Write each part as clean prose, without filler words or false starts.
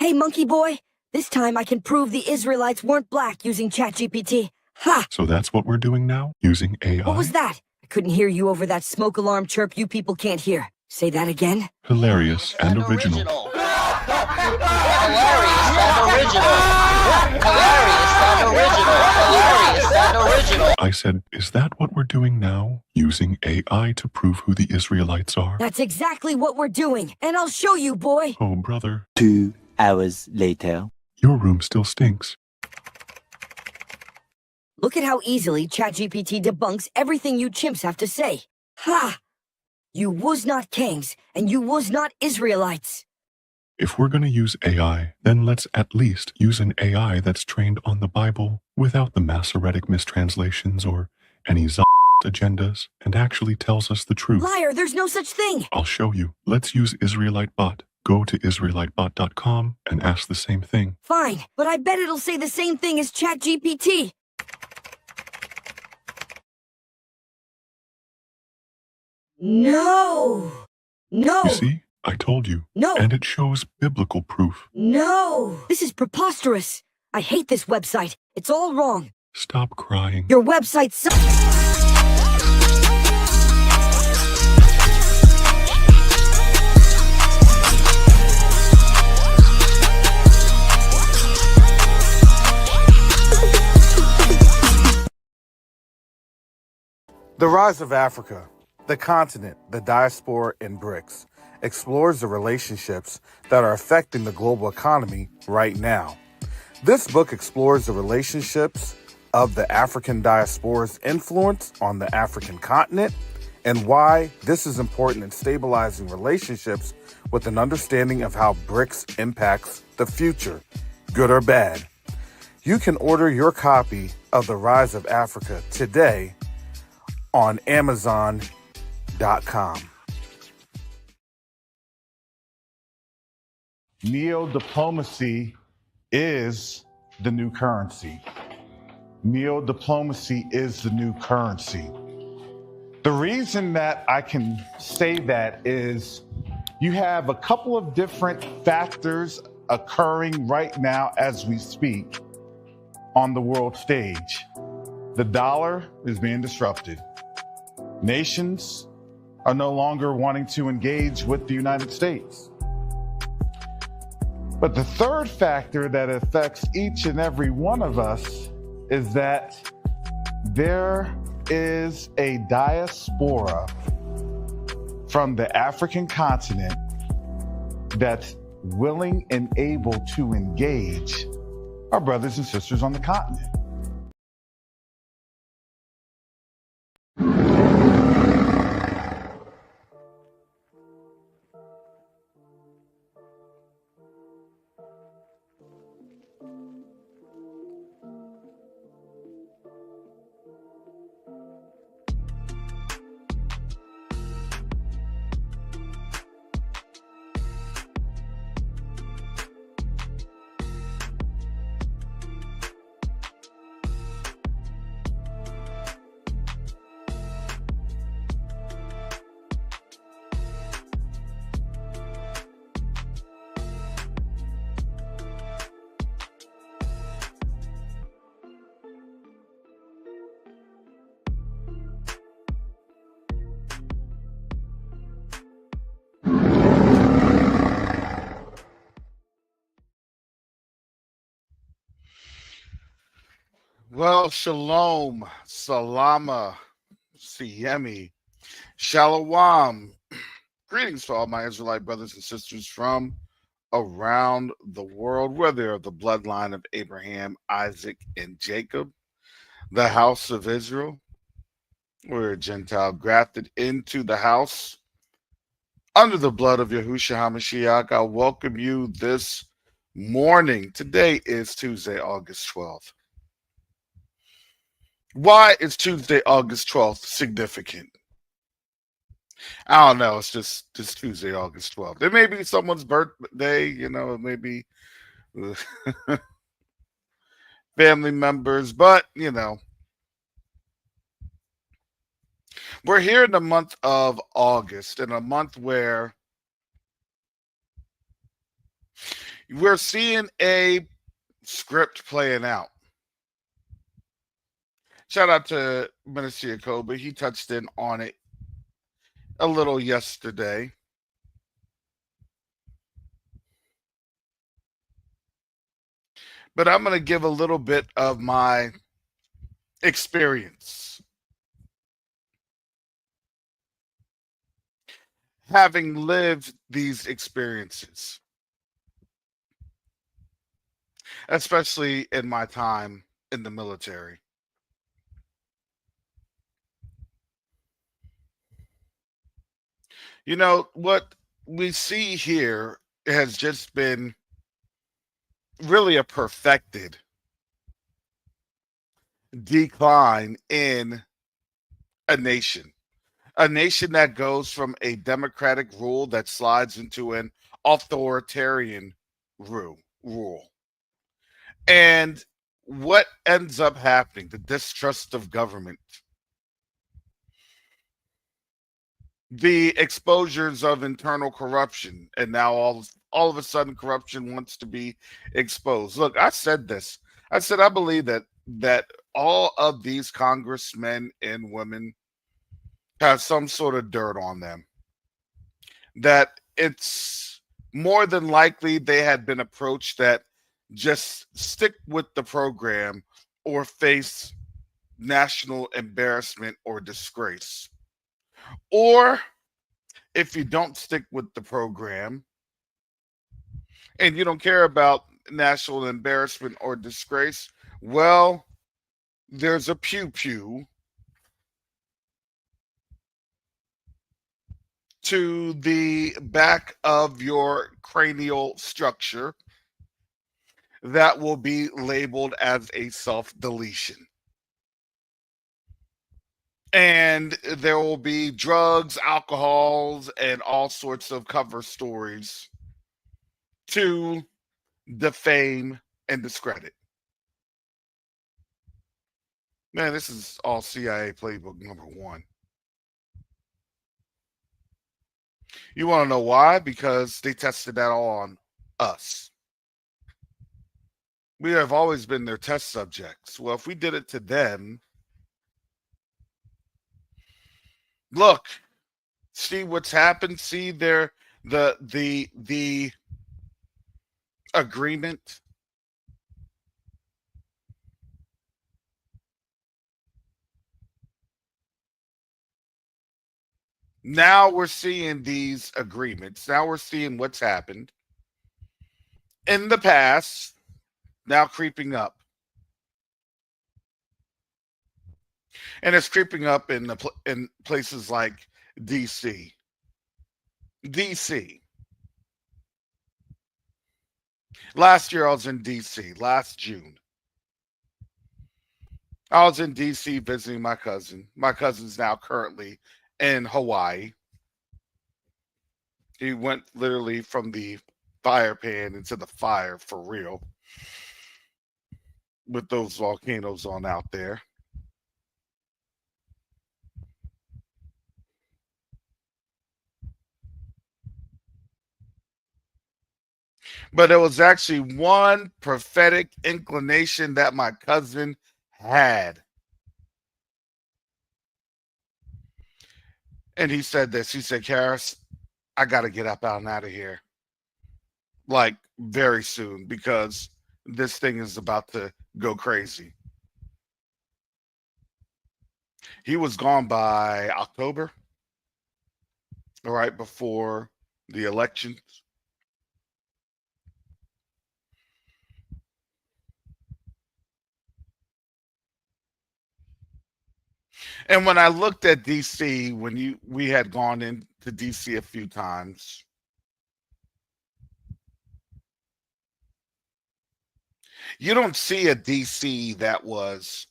Hey, monkey boy. This time I can prove the Israelites weren't black using ChatGPT. Ha! So that's what we're doing now? Using AI? What was that? I couldn't hear you over that smoke alarm chirp you people can't hear. Say that again? Hilarious and original. Hilarious and original. Hilarious and original. Hilarious and original. I said, is that what we're doing now? Using AI to prove who the Israelites are? That's exactly what we're doing, and I'll show you, boy. Oh, brother. 2 hours later. Your room still stinks. Look at how easily ChatGPT debunks everything you chimps have to say. Ha! You was not kings, and you was not Israelites. If we're going to use AI, then let's at least use an AI that's trained on the Bible without the Masoretic mistranslations or any agendas and actually tells us the truth. Liar, there's no such thing. I'll show you. Let's use Israelite Bot. Go to IsraeliteBot.com and ask the same thing. Fine, but I bet it'll say the same thing as ChatGPT. No! No! You see? I told you. No! And it shows biblical proof. No! This is preposterous. I hate this website. It's all wrong. Stop crying. Your website sucks. The Rise of Africa, the continent, the diaspora, and BRICS explores the relationships that are affecting the global economy right now. This book explores the relationships of the African diaspora's influence on the African continent and why this is important in stabilizing relationships with an understanding of how BRICS impacts the future, good or bad. You can order your copy of The Rise of Africa today on Amazon.com. Neo-diplomacy is the new currency. Neo-diplomacy is the new currency. The reason that I can say that is you have a couple of different factors occurring right now as we speak on the world stage. The dollar is being disrupted. Nations are no longer wanting to engage with the United States. But the third factor that affects each and every one of us is that there is a diaspora from the African continent that's willing and able to engage our brothers and sisters on the continent. Well, shalom, salama, siyemi, shalom. Greetings to all my Israelite brothers and sisters from around the world, whether of the bloodline of Abraham, Isaac, and Jacob, the house of Israel. We're a Gentile grafted into the house under the blood of Yahushua HaMashiach. I welcome you this morning. Today is Tuesday, August 12th. Why is Tuesday, August 12th significant? I don't know. It's just Tuesday, August 12th. It may be someone's birthday, it may be family members, but, we're here in the month of August, in a month where We're seeing a script playing out. Shout out to Minister Jacoby. He touched in on it a little yesterday. But I'm going to give a little bit of my experience. Having lived these experiences, especially in my time in the military. You know, what we see here has just been really a perfected decline in a nation. A nation that goes from a democratic rule that slides into an authoritarian rule. And what ends up happening? The distrust of government, the exposures of internal corruption, and now all of a sudden corruption wants to be exposed. Look, I said this. I said I believe that all of these congressmen and women have some sort of dirt on them. That it's more than likely they had been approached that just stick with the program or face national embarrassment or disgrace. Or if you don't stick with the program and you don't care about national embarrassment or disgrace, well, there's a pew pew to the back of your cranial structure that will be labeled as a self-deletion. And there will be drugs, alcohols, and all sorts of cover stories to defame and discredit. Man, this is all CIA playbook number one. You want to know why? Because they tested that all on us. We have always been their test subjects. Well, if we did it to them, look, see what's happened. See the agreement. Now we're seeing these agreements. Now we're seeing what's happened in the past, now creeping up. And it's creeping up in in places like DC. DC. Last year I was in DC, last June. I was in DC visiting my cousin. My cousin's now currently in Hawaii. He went literally from the fire pan into the fire for real with those volcanoes on out there. But it was actually one prophetic inclination that my cousin had. And he said this. He said, Karis, I got to get up out and out of here. Like very soon because this thing is about to go crazy. He was gone by October, right before the elections. And when I looked at DC, when we had gone into DC a few times, you don't see a DC that was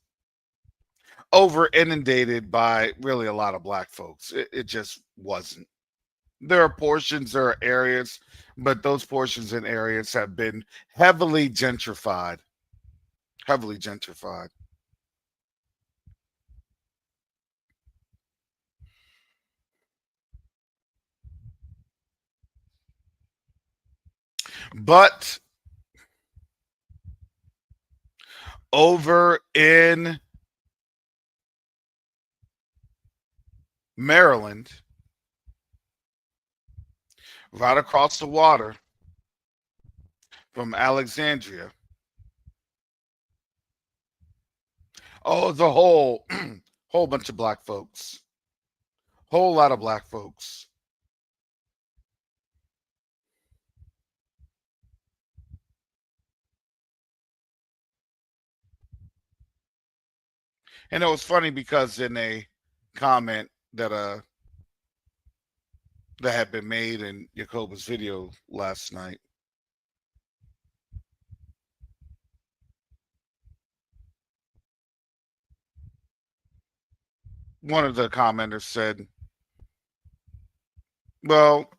over inundated by really a lot of black folks. It just wasn't. There are portions, there are areas, but those portions and areas have been heavily gentrified. Heavily gentrified. But over in Maryland, right across the water from Alexandria. Oh, the whole whole bunch of black folks. Whole lot of black folks. And it was funny because in a comment that had been made in Jacoba's video last night, one of the commenters said, well,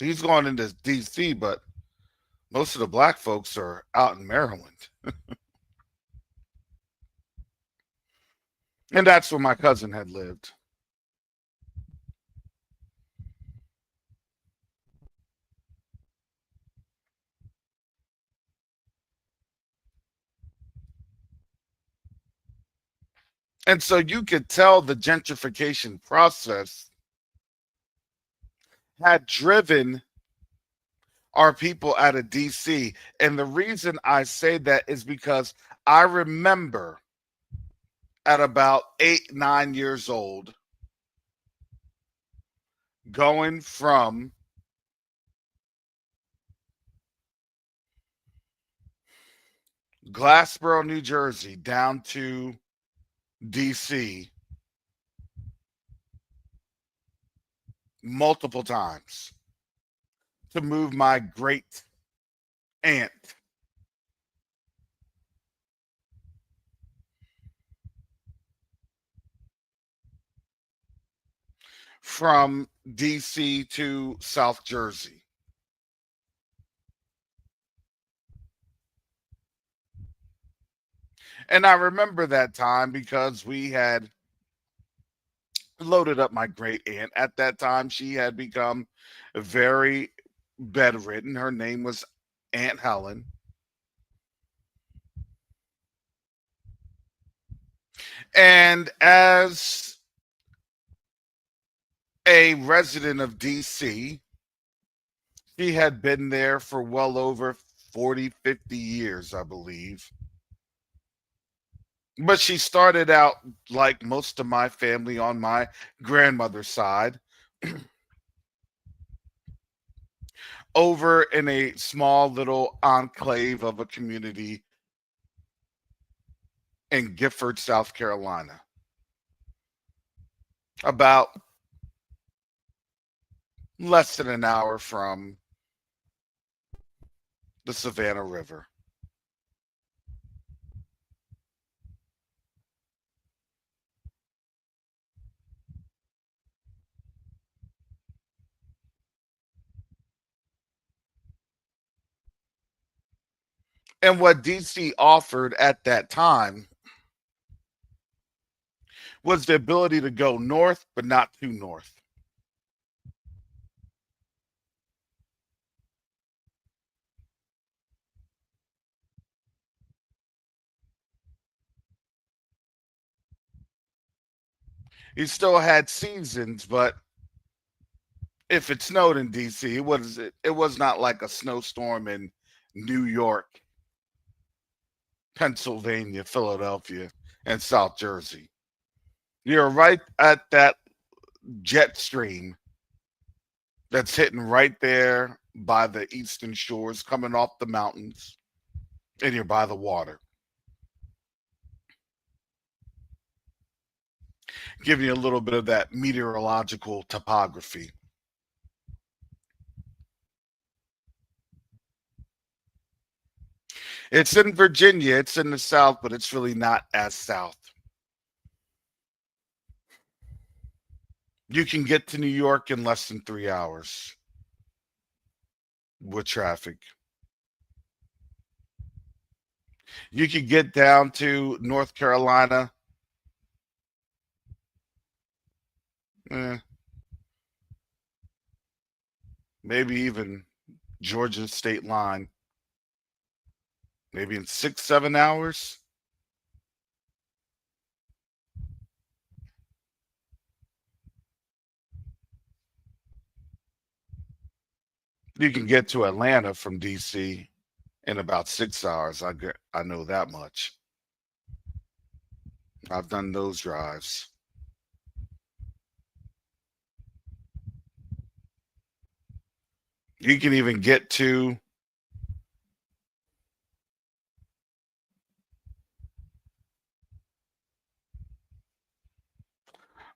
he's going into DC, but most of the black folks are out in Maryland. And that's where my cousin had lived. And so you could tell the gentrification process had driven our people out of DC. And the reason I say that is because I remember at about 8, 9 years old going from Glassboro, New Jersey down to DC multiple times to move my great aunt from DC to South Jersey. And I remember that time because we had loaded up my great aunt. At that time, she had become very bedridden. Her name was Aunt Helen. And as a resident of DC, she had been there for well over 40, 50 years, I believe. But she started out like most of my family on my grandmother's side, over in a small little enclave of a community in Gifford, South Carolina. About less than an hour from the Savannah River. And what DC offered at that time was the ability to go north, but not too north. You still had seasons, but if it snowed in DC, it was not like a snowstorm in New York, Pennsylvania, Philadelphia, and South Jersey. You're right at that jet stream that's hitting right there by the eastern shores, coming off the mountains, and you're by the water. Giving you a little bit of that meteorological topography. It's in Virginia, it's in the South, but it's really not as South. You can get to New York in less than 3 hours with traffic. You could get down to North Carolina. Maybe even Georgia state line maybe in 6, 7 hours. You can get to Atlanta from DC in about 6 hours. I know that much. I've done those drives. You can even get to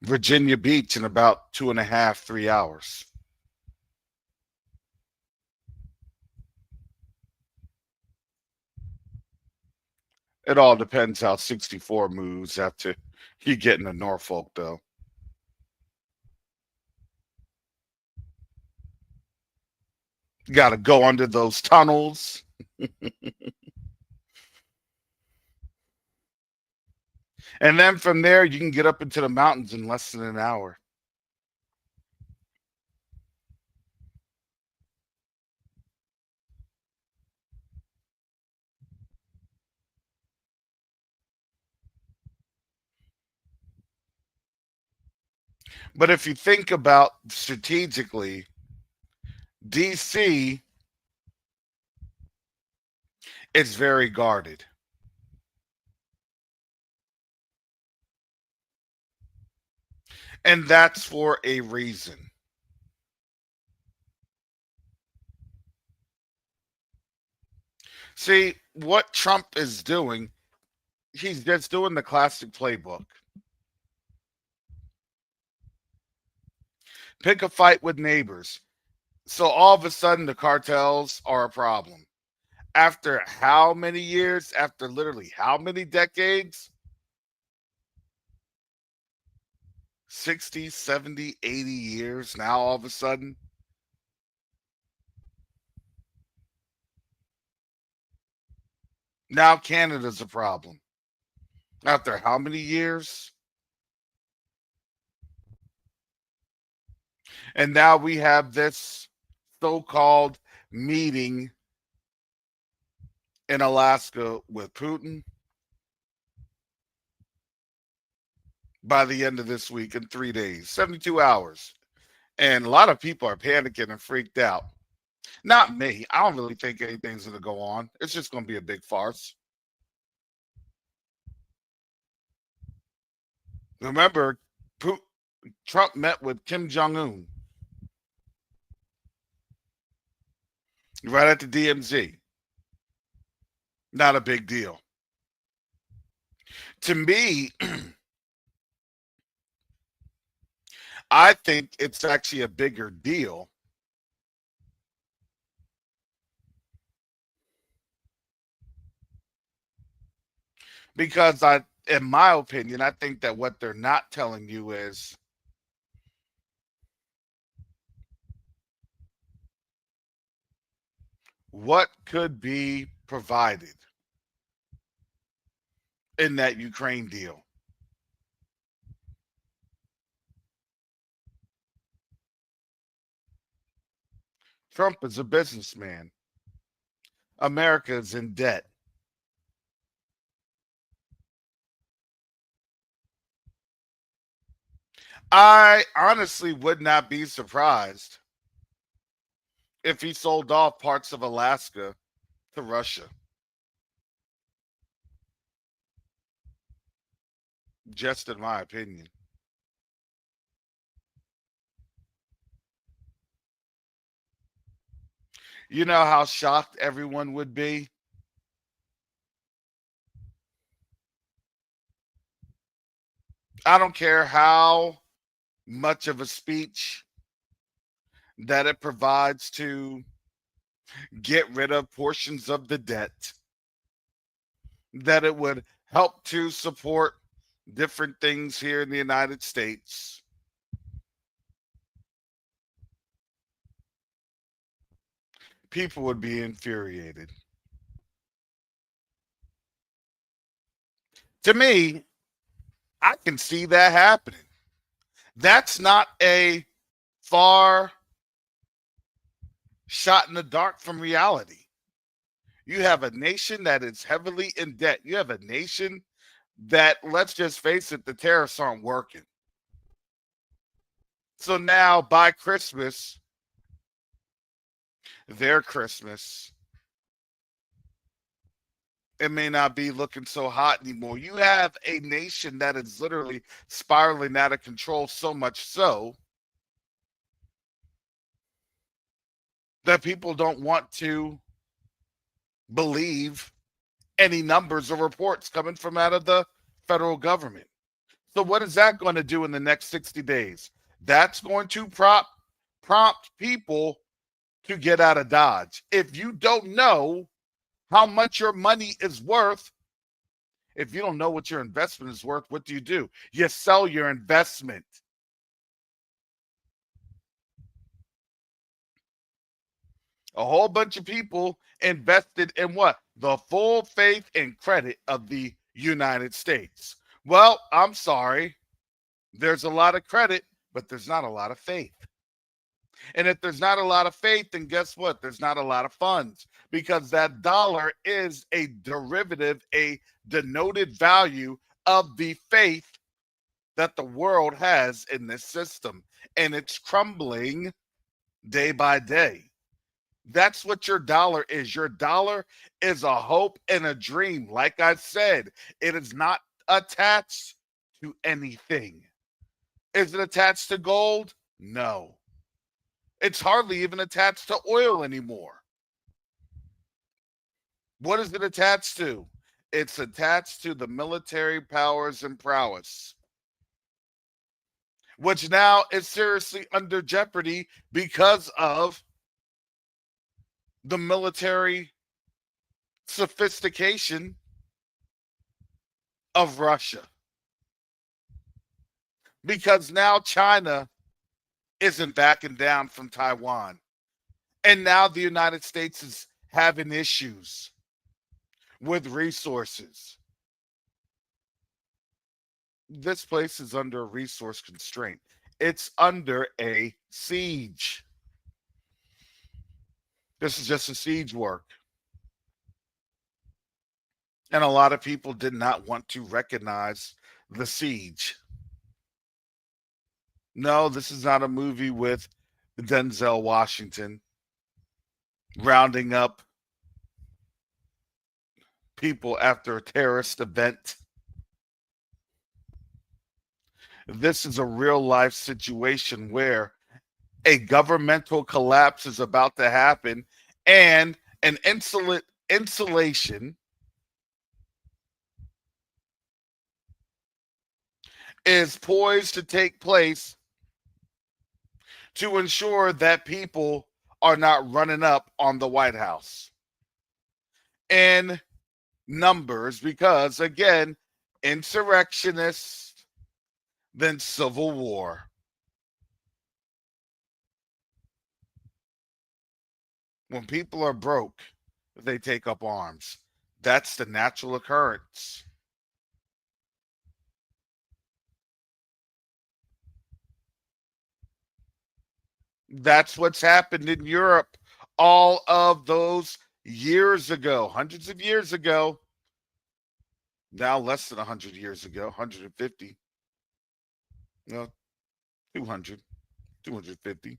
Virginia Beach in about 2.5, 3 hours. It all depends how 64 moves after you get into Norfolk, though. You got to go under those tunnels. And then from there, you can get up into the mountains in less than an hour. But if you think about strategically, DC is very guarded. And that's for a reason. See, what Trump is doing, he's just doing the classic playbook. Pick a fight with neighbors. So all of a sudden, the cartels are a problem. After how many years? After literally how many decades? 60, 70, 80 years now all of a sudden? Now Canada's a problem. After how many years? And now we have this so-called meeting in Alaska with Putin by the end of this week in 3 days, 72 hours. And a lot of people are panicking and freaked out. Not me. I don't really think anything's going to go on. It's just going to be a big farce. Remember, Trump met with Kim Jong-un right at the DMZ. Not a big deal. To me, I think it's actually a bigger deal because in my opinion, I think that what they're not telling you is what could be provided in that Ukraine deal. Trump is a businessman. America is in debt. I honestly would not be surprised if he sold off parts of Alaska to Russia. Just in my opinion. You know how shocked everyone would be? I don't care how much of a speech that it provides to get rid of portions of the debt, that it would help to support different things here in the United States. People would be infuriated. To me, I can see that happening. That's not a far shot in the dark from reality. You have a nation that is heavily in debt. You have a nation that, let's just face it, the tariffs aren't working. So now by Christmas, their Christmas, it may not be looking so hot anymore. You have a nation that is literally spiraling out of control, so much so that people don't want to believe any numbers or reports coming from out of the federal government. So what is that going to do in the next 60 days? That's going to prompt people to get out of Dodge. If you don't know how much your money is worth, if you don't know what your investment is worth, what do? You sell your investment. A whole bunch of people invested in what? The full faith and credit of the United States. Well, I'm sorry. There's a lot of credit, but there's not a lot of faith. And if there's not a lot of faith, then guess what? There's not a lot of funds, because that dollar is a derivative, a denoted value of the faith that the world has in this system. And it's crumbling day by day. That's what your dollar is. Your dollar is a hope and a dream. Like I said, it is not attached to anything. Is it attached to gold? No. It's hardly even attached to oil anymore. What is it attached to? It's attached to the military powers and prowess, which now is seriously under jeopardy because of the military sophistication of Russia. Because now China isn't backing down from Taiwan. And now the United States is having issues with resources. This place is under a resource constraint. It's under a siege. This is just a siege work. And a lot of people did not want to recognize the siege. No, this is not a movie with Denzel Washington rounding up people after a terrorist event. This is a real life situation where a governmental collapse is about to happen, and an insulation is poised to take place to ensure that people are not running up on the White House in numbers, because again, insurrectionists, then civil war. When people are broke, they take up arms. That's the natural occurrence. That's what's happened in Europe all of those years ago, hundreds of years ago. Now less than 100 years ago, 150. No, 200, 250.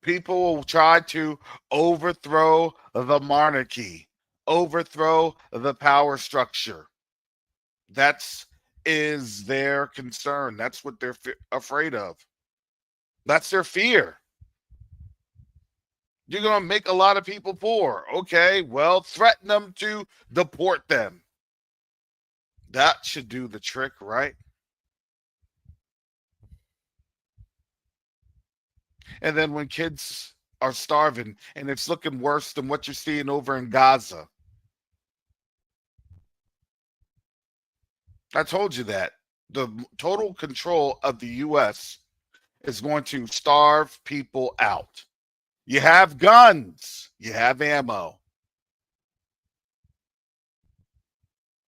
People will try to overthrow the monarchy, overthrow the power structure. That's is their concern. That's what they're afraid of. That's their fear. You're going to make a lot of people poor. Okay, well, threaten them to deport them. That should do the trick, right? And then when kids are starving and it's looking worse than what you're seeing over in Gaza. I told you that. The total control of the U.S. is going to starve people out. You have guns, you have ammo.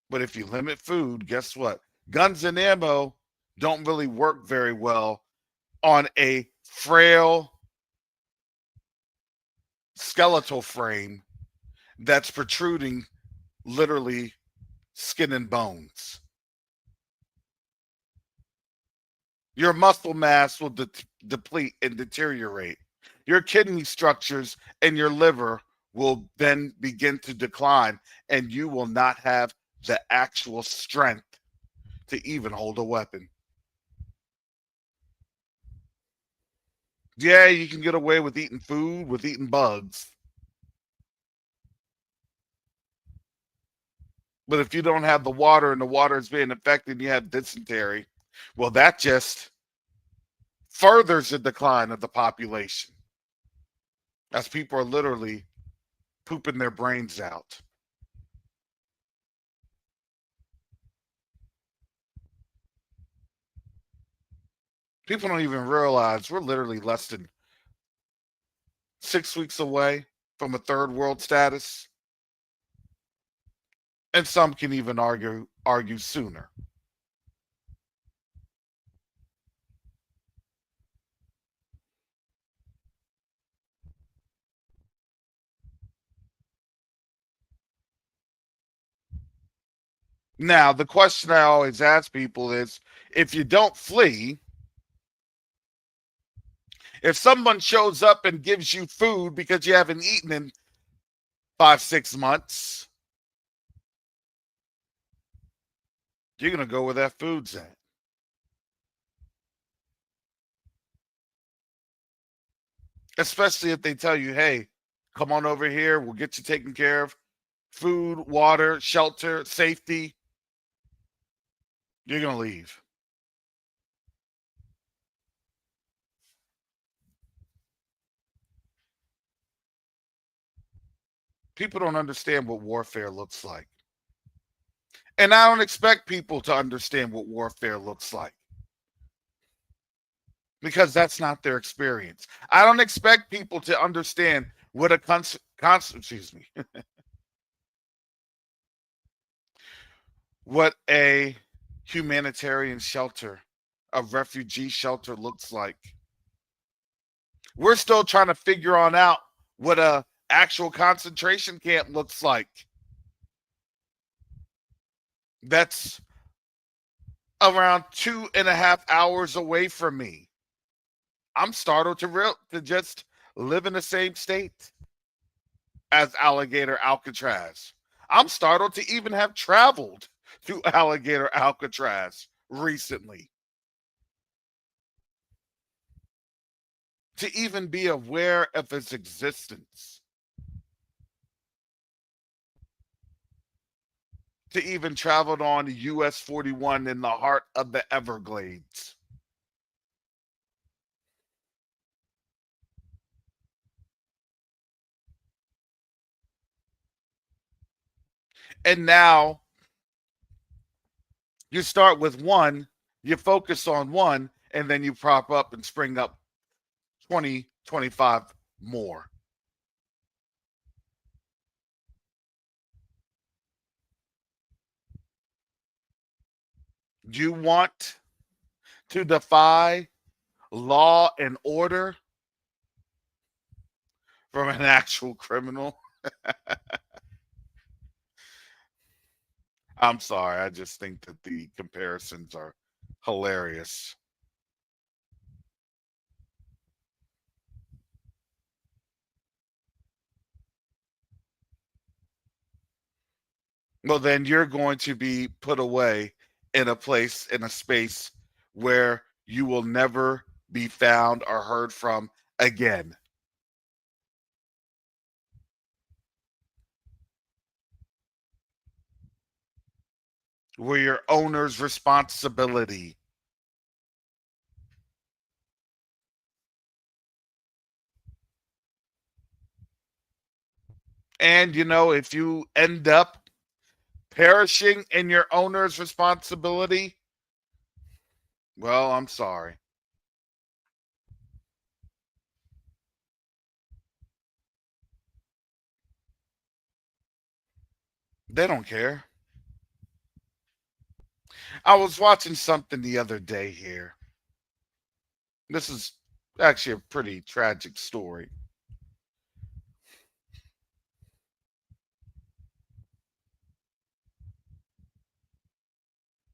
But if you limit food, guess what? Guns and ammo don't really work very well on a frail skeletal frame that's protruding literally skin and bones. Your muscle mass will deplete and deteriorate. Your kidney structures and your liver will then begin to decline, and you will not have the actual strength to even hold a weapon. Yeah, you can get away with eating food, with eating bugs. But if you don't have the water and the water is being affected and you have dysentery, well, that just furthers the decline of the population as people are literally pooping their brains out. People don't even realize we're literally less than 6 weeks away from a third world status. And some can even argue sooner. Now, the question I always ask people is, if you don't flee, if someone shows up and gives you food because you haven't eaten in 5-6 months, you're going to go where that food's at. Especially if they tell you, hey, come on over here, we'll get you taken care of. Food, water, shelter, safety. You're going to leave. People don't understand what warfare looks like. And I don't expect people to understand what warfare looks like, because that's not their experience. I don't expect people to understand what what a humanitarian shelter, a refugee shelter looks like. We're still trying to figure out what a actual concentration camp looks like. That's around 2.5 hours away from me. I'm startled to just live in the same state as Alligator Alcatraz. I'm startled to even have traveled to Alligator Alcatraz recently. To even be aware of its existence. To even travel on the US 41 in the heart of the Everglades. And now you start with one, you focus on one, and then you prop up and spring up 20, 25 more. You want to defy law and order from an actual criminal? I'm sorry. I just think that the comparisons are hilarious. Well, then you're going to be put away in a place, in a space where you will never be found or heard from again. Where your owner's responsibility. And, if you end up perishing in your owner's responsibility, well, I'm sorry. They don't care. I was watching something the other day here. This is actually a pretty tragic story.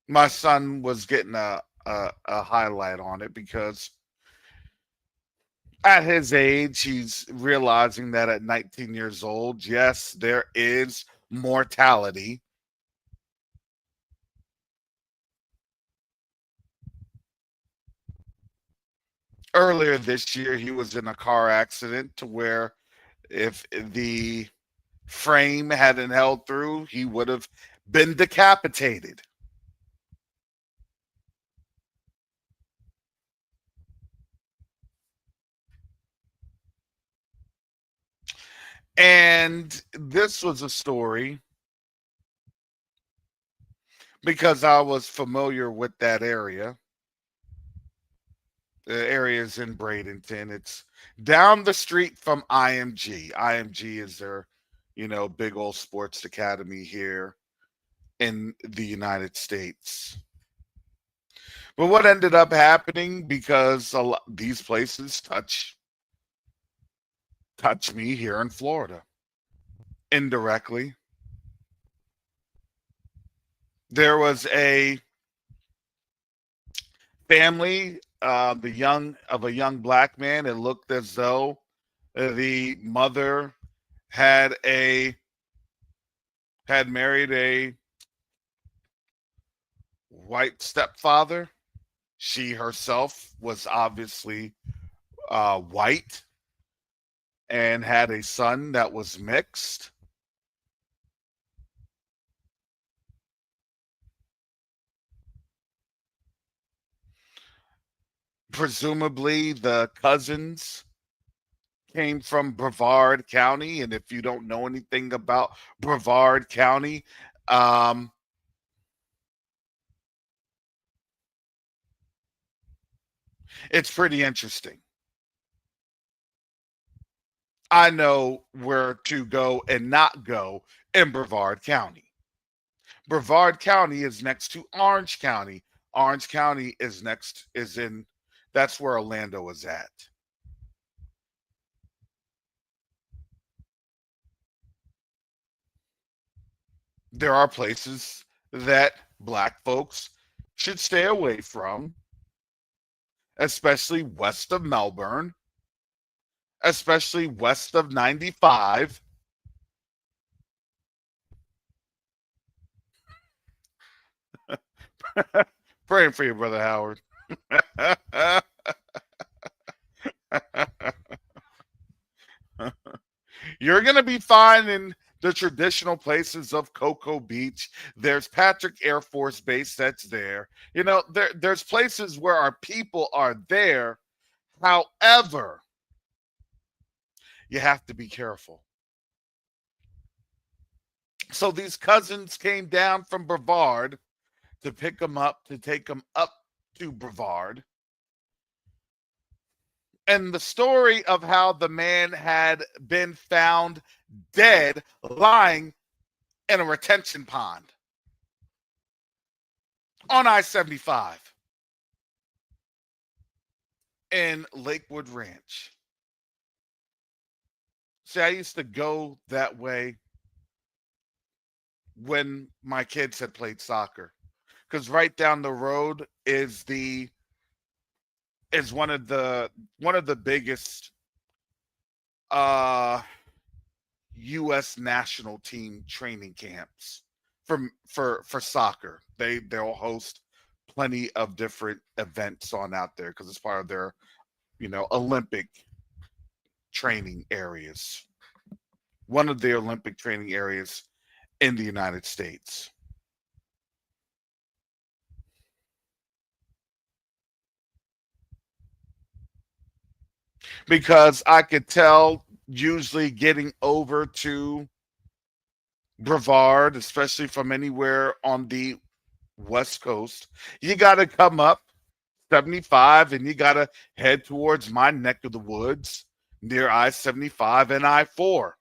My son was getting a highlight on it because at his age, he's realizing that at 19 years old, yes, there is mortality. Earlier this year, he was in a car accident to where if the frame hadn't held through, he would have been decapitated. And this was a story because I was familiar with that area. The area is in Bradenton. It's down the street from IMG. IMG is their, big old sports academy here in the United States. But what ended up happening, because these places touch me here in Florida indirectly. There was a family, a young black man. It looked as though the mother had married a white stepfather. She herself was obviously white and had a son that was mixed. Presumably, the cousins came from Brevard County, and if you don't know anything about Brevard County, it's pretty interesting. I know where to go and not go in Brevard County. Brevard County is next to Orange County. Orange County that's where Orlando is at. There are places that black folks should stay away from, especially west of Melbourne, especially west of 95. Praying for you, Brother Howard. You're going to be fine in the traditional places of Cocoa Beach. There's Patrick Air Force Base that's there. There's places where our people are there. However, you have to be careful. So these cousins came down from Brevard to pick them up, to take them up to Brevard. And the story of how the man had been found dead, lying in a retention pond on I-75 in Lakewood Ranch. See, I used to go that way when my kids had played soccer, because right down the road is one of the biggest U.S. national team training camps for soccer. They'll host plenty of different events on out there because it's part of their Olympic training areas. One of the Olympic training areas in the United States. Because I could tell, usually getting over to Brevard, especially from anywhere on the West Coast, you got to come up 75 and you got to head towards my neck of the woods near I-75 and I-4.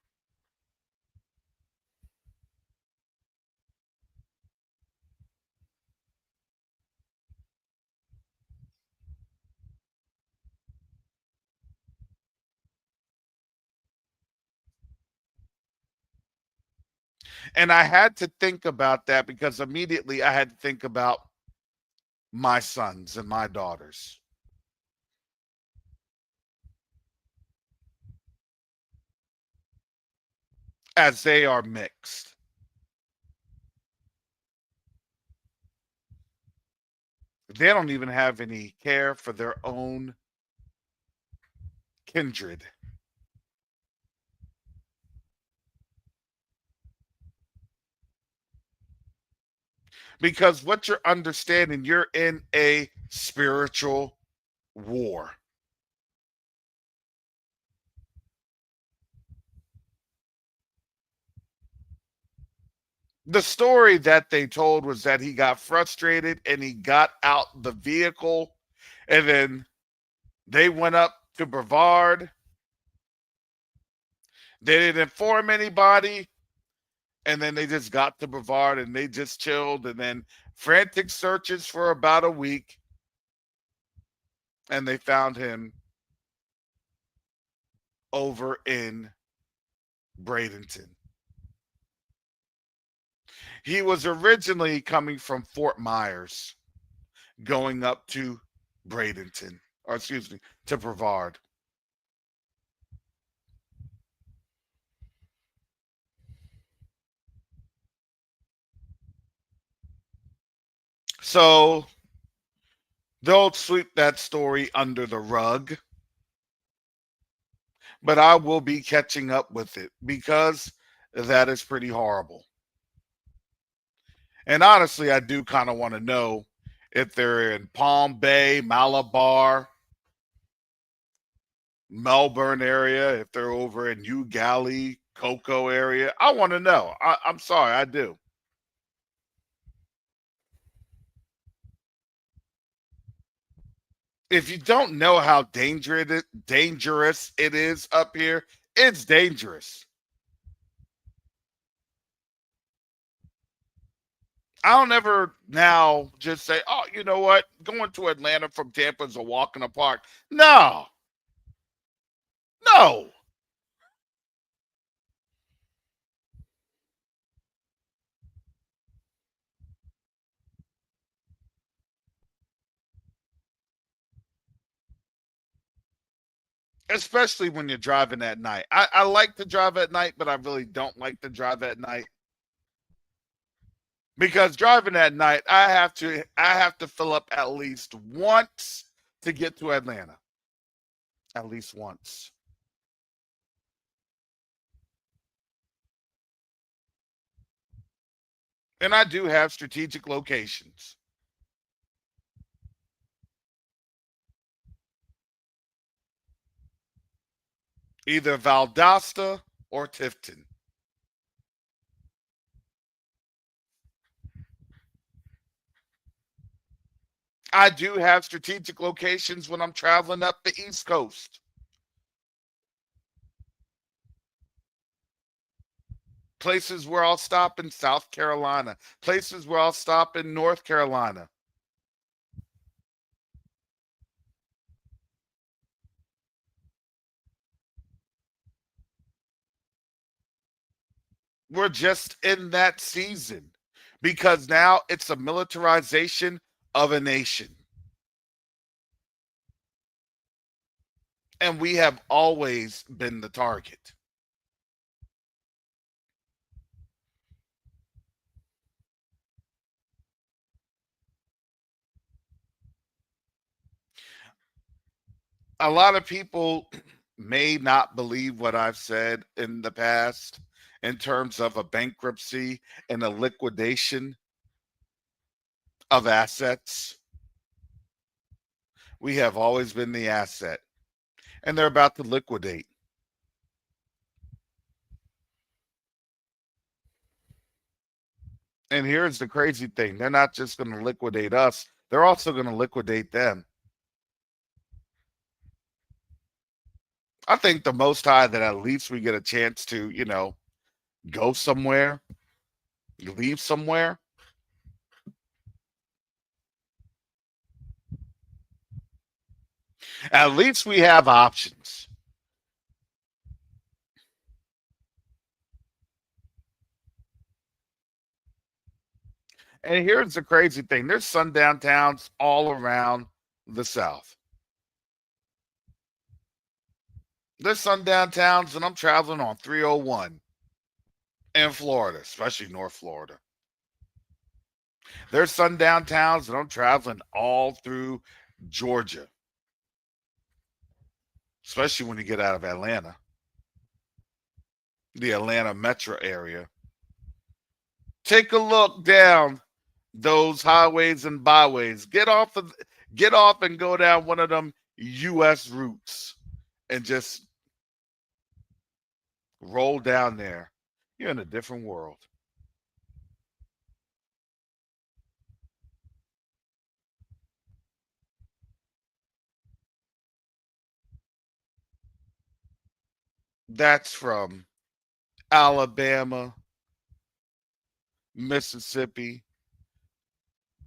And I had to think about that because immediately I had to think about my sons and my daughters. As they are mixed. They don't even have any care for their own kindred. Because what you're understanding, you're in a spiritual war. The story that they told was that he got frustrated and he got out the vehicle, and then they went up to Brevard. They didn't inform anybody, and then they just got to Brevard and they just chilled, and then frantic searches for about a week, and they found him over in Bradenton. He was originally coming from Fort Myers, going up to Bradenton, or excuse me, to Brevard. So they'll sweep that story under the rug, but I will be catching up with it because that is pretty horrible. And honestly, I do kind of want to know if they're in Palm Bay, Malabar, Melbourne area, if they're over in New Galley, Cocoa area. I want to know. I'm sorry, I do. If you don't know how dangerous it is up here, it's dangerous. I don't ever now just say, oh, you know what? Going to Atlanta from Tampa is a walk in the park. No. No. Especially when you're driving at night. I like to drive at night, but I really don't like to drive at night. Because driving at night, I have to fill up at least once to get to Atlanta. At least once. And I do have strategic locations. Either Valdosta or Tifton. I do have strategic locations when I'm traveling up the East Coast. Places where I'll stop in South Carolina. Places where I'll stop in North Carolina. We're just in that season because now it's a militarization of a nation. And we have always been the target. A lot of people may not believe what I've said in the past in terms of a bankruptcy and a liquidation of assets. We have always been the asset, and they're about to liquidate. And here's the crazy thing. They're not just going to liquidate us. They're also going to liquidate them. I think the Most High that at least we get a chance to, go somewhere, leave somewhere. At least we have options. And here's the crazy thing: there's sundown towns all around the South. There's sundown towns, and I'm traveling on 301 in Florida, especially North Florida. There's sundown towns, and I'm traveling all through Georgia, especially when you get out of Atlanta, the Atlanta metro area. Take a look down those highways and byways. Get off and go down one of them US routes and just roll down there. You're in a different world. That's from Alabama, Mississippi,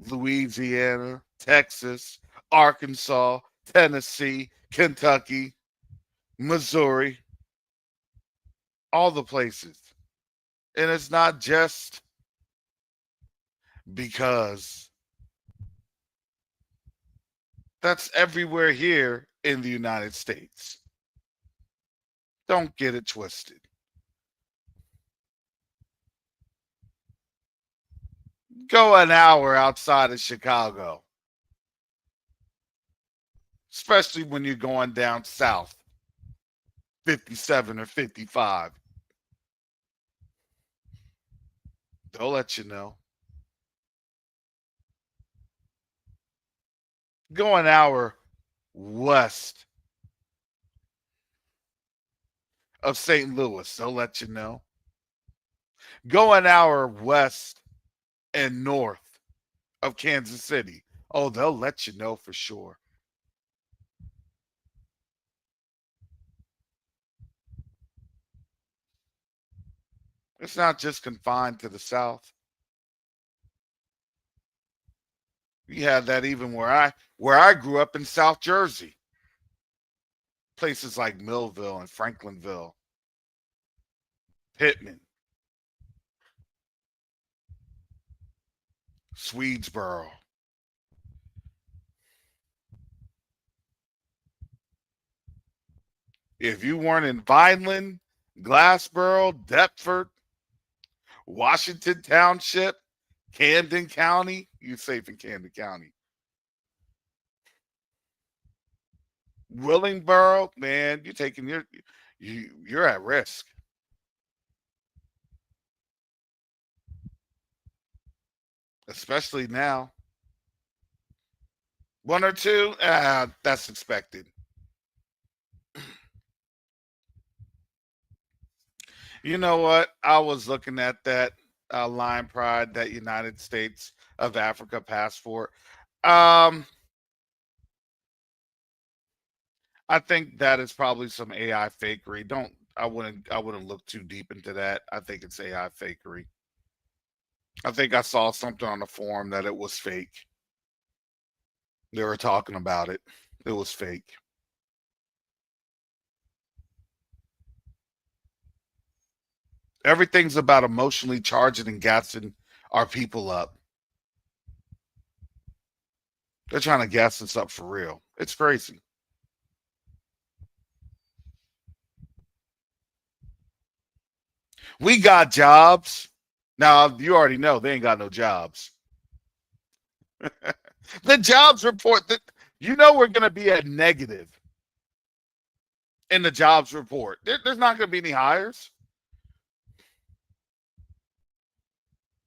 Louisiana, Texas, Arkansas, Tennessee, Kentucky, Missouri, all the places. And it's not just because that's everywhere here in the United States. Don't get it twisted. Go an hour outside of Chicago, especially when you're going down south, 57 or 55. They'll let you know. Go an hour west of St. Louis. They'll let you know. Go an hour west and north of Kansas City. Oh, they'll let you know for sure. It's not just confined to the South. You had that even where I grew up in South Jersey. Places like Millville and Franklinville, Pittman, Swedesboro. If you weren't in Vineland, Glassboro, Deptford, Washington Township, Camden County, you're safe in Camden County. Willingboro, man, you're at risk. Especially now. One or two, that's expected. You know what? I was looking at that Lion Pride, that United States of Africa passport. Um, I think that is probably some AI fakery. I wouldn't look too deep into that. I think it's AI fakery. I think I saw something on the forum that it was fake. They were talking about it. It was fake. Everything's about emotionally charging and gassing our people up. They're trying to gas us up for real. It's crazy. We got jobs. Now, you already know they ain't got no jobs. The jobs report that we're going to be at negative in the jobs report. There's not going to be any hires.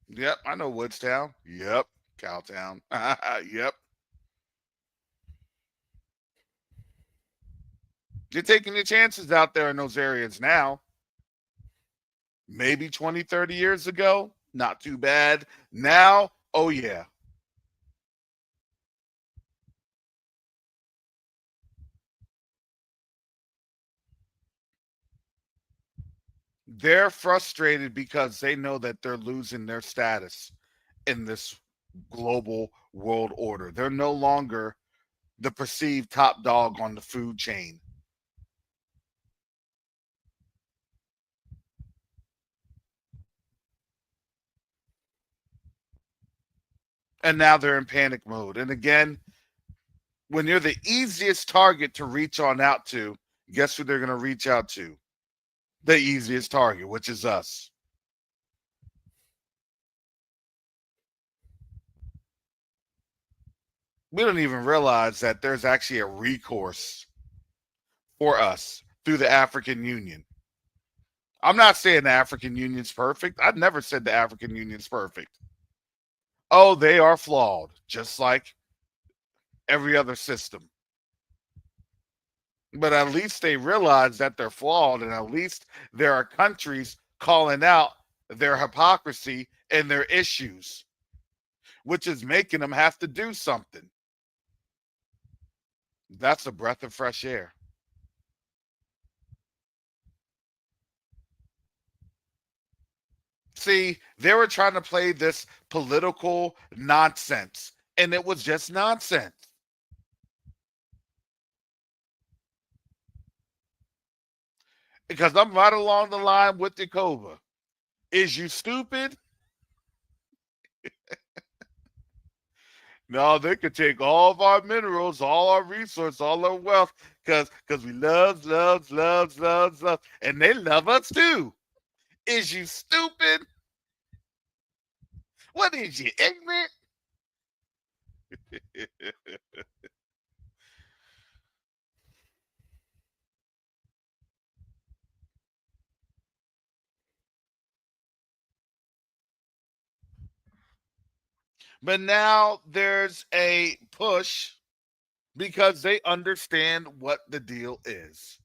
Yep, I know Woodstown. Yep, Cowtown. Yep. You're taking your chances out there in those areas now. Maybe 20, 30 years ago, not too bad. Now, oh yeah. They're frustrated because they know that they're losing their status in this global world order. They're no longer the perceived top dog on the food chain. And now they're in panic mode. And again, when you're the easiest target to reach on out to, guess who they're going to reach out to? The easiest target, which is us. We don't even realize that there's actually a recourse for us through the African Union. I'm not saying the African Union's perfect. I've never said the African Union's perfect. Oh, they are flawed, just like every other system. But at least they realize that they're flawed, and at least there are countries calling out their hypocrisy and their issues, which is making them have to do something. That's a breath of fresh air. See, they were trying to play this political nonsense, and it was just nonsense. Because I'm right along the line with Yakoba. Is you stupid? No, they could take all of our minerals, all our resources, all our wealth, because we love, and they love us too. Is you stupid? What is you, ignorant? But now there's a push because they understand what the deal is.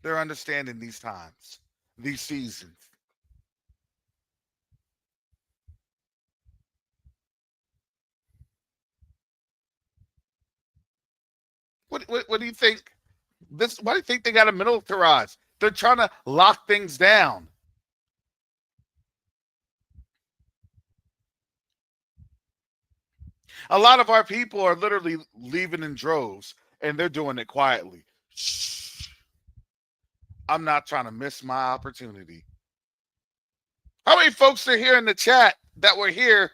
They're understanding these times, these seasons. What do you think? Why do you think they got to militarize? They're trying to lock things down. A lot of our people are literally leaving in droves, and they're doing it quietly. Shh. I'm not trying to miss my opportunity. How many folks are here in the chat that were here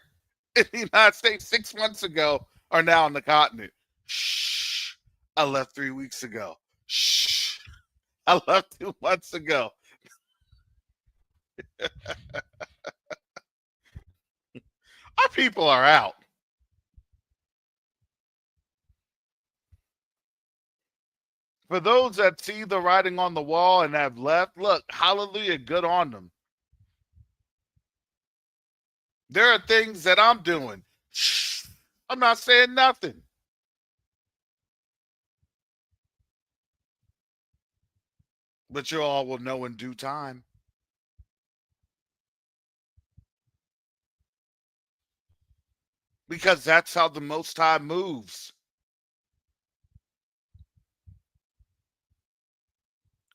in the United States 6 months ago are now on the continent? Shh. I left 3 weeks ago. Shh. I left 2 months ago. Our people are out. For those that see the writing on the wall and have left, look, hallelujah, good on them. There are things that I'm doing. Shh. I'm not saying nothing. But you all will know in due time. Because that's how the Most High moves.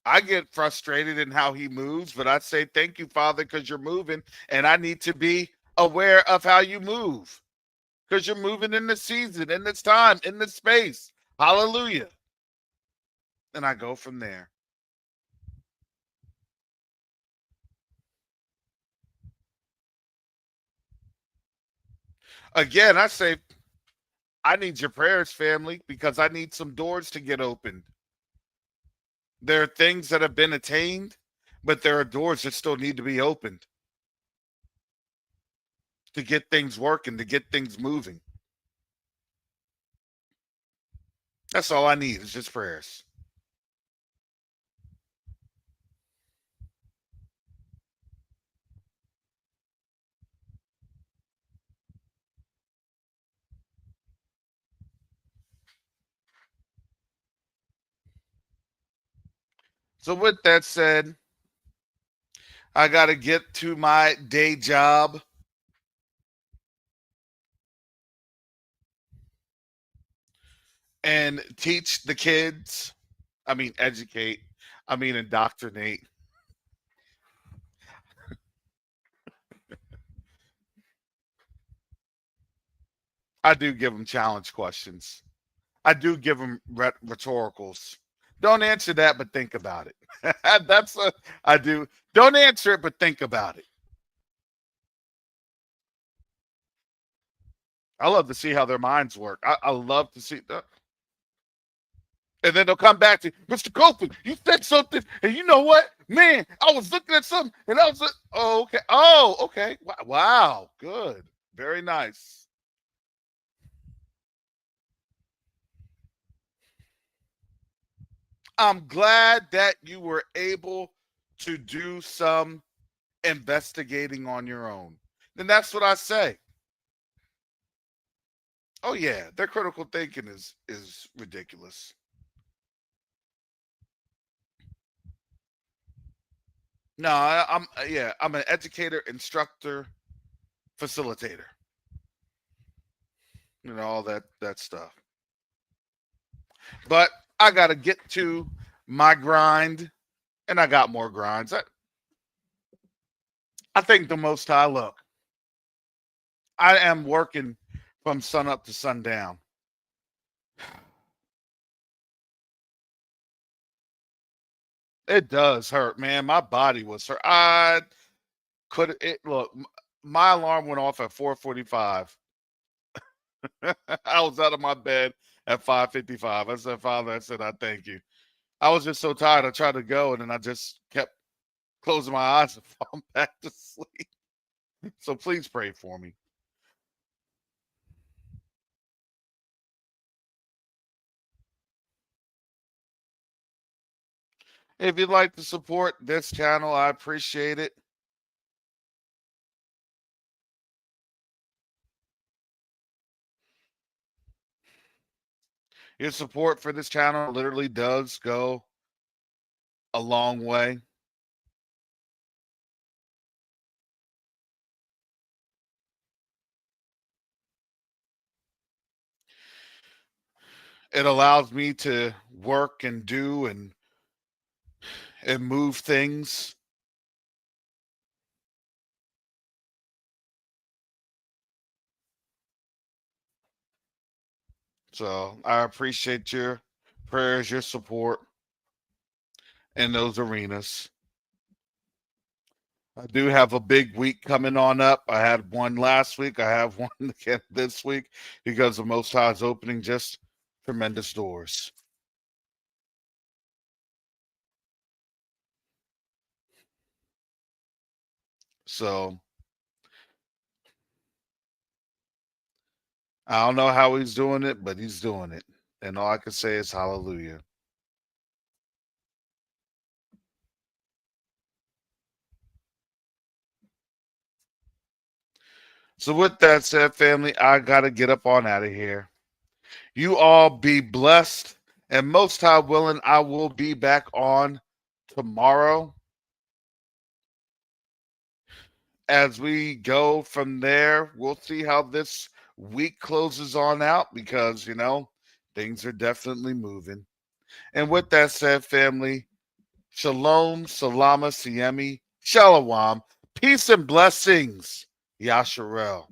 I get frustrated in how he moves, but I say, thank you, Father, because you're moving, and I need to be aware of how you move. Because you're moving in this season, in this time, in this space. Hallelujah. And I go from there. Again, I say, I need your prayers, family, because I need some doors to get opened. There are things that have been attained, but there are doors that still need to be opened to get things working, to get things moving. That's all I need is just prayers. So with that said, I got to get to my day job. And teach the kids. I mean, educate. I mean, indoctrinate. I do give them challenge questions. I do give them rhetoricals. Don't answer that, but think about it. I do. Don't answer it, but think about it. I love to see how their minds work. I love to see that. And then they'll come back to Mr. Copeland. You said something, and you know what, man? I was looking at something, and I was like, "Oh, okay. Oh, okay. Wow. Good. Very nice." I'm glad that you were able to do some investigating on your own. Then that's what I say. Oh yeah, their critical thinking is ridiculous. No, I'm an educator, instructor, facilitator. You know, all that stuff. But I got to get to my grind, and I got more grinds. I think the Most High, look, I am working from sun up to sundown. It does hurt, man. My body was hurt. I could it look. My alarm went off at 4:45. I was out of my bed at 5:55. I said, "Father," I said, "I thank you." I was just so tired. I tried to go, and then I just kept closing my eyes and falling back to sleep. So please pray for me. If you'd like to support this channel, I appreciate it. Your support for this channel literally does go a long way. It allows me to work and do and move things. So I appreciate your prayers, your support in those arenas. I do have a big week coming on up. I had one last week. I have one again this week because the Most High is opening just tremendous doors. So I don't know how he's doing it, but he's doing it. And all I can say is hallelujah. So with that said, family, I got to get up on out of here. You all be blessed. And most high willing, I will be back on tomorrow. As we go from there, we'll see how this week closes on out because, you know, things are definitely moving. And with that said, family, shalom, salama, siemi, shalom, peace and blessings, Yasharel.